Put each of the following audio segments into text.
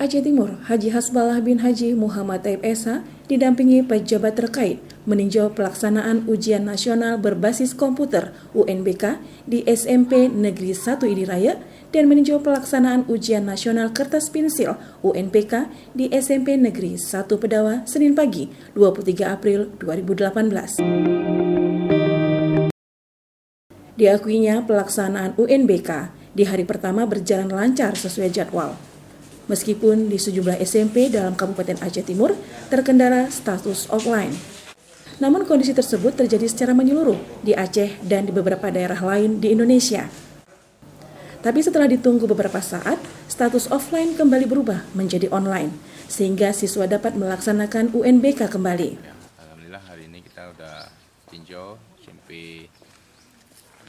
Aceh Timur, Haji Hasbalah bin Haji Muhammad Taib Esa, didampingi pejabat terkait meninjau pelaksanaan ujian nasional berbasis komputer UNBK di SMP Negeri 1 Idiraya dan meninjau pelaksanaan ujian nasional kertas pensil UNPK di SMP Negeri 1 Pedawa Senin pagi 23 April 2018. Diakuinya pelaksanaan UNBK di hari pertama berjalan lancar sesuai jadwal. Meskipun di sejumlah SMP dalam Kabupaten Aceh Timur terkendala status offline. Namun kondisi tersebut terjadi secara menyeluruh di Aceh dan di beberapa daerah lain di Indonesia. Tapi setelah ditunggu beberapa saat, status offline kembali berubah menjadi online, sehingga siswa dapat melaksanakan UNBK kembali. Alhamdulillah hari ini kita udah tinjau SMP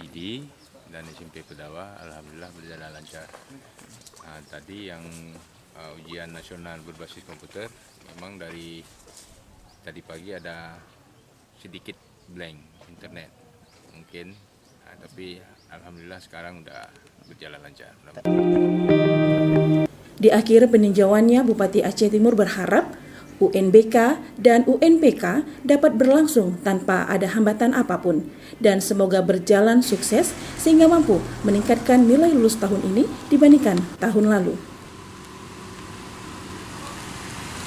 ID dan SMP Pedawa, alhamdulillah berjalan lancar. Nah, tadi yang ujian nasional berbasis komputer, memang dari tadi pagi ada sedikit blank internet mungkin, tapi alhamdulillah sekarang udah berjalan lancar. Di akhir peninjauannya, Bupati Aceh Timur berharap UNBK dan UNPK dapat berlangsung tanpa ada hambatan apapun dan semoga berjalan sukses sehingga mampu meningkatkan nilai lulus tahun ini dibandingkan tahun lalu.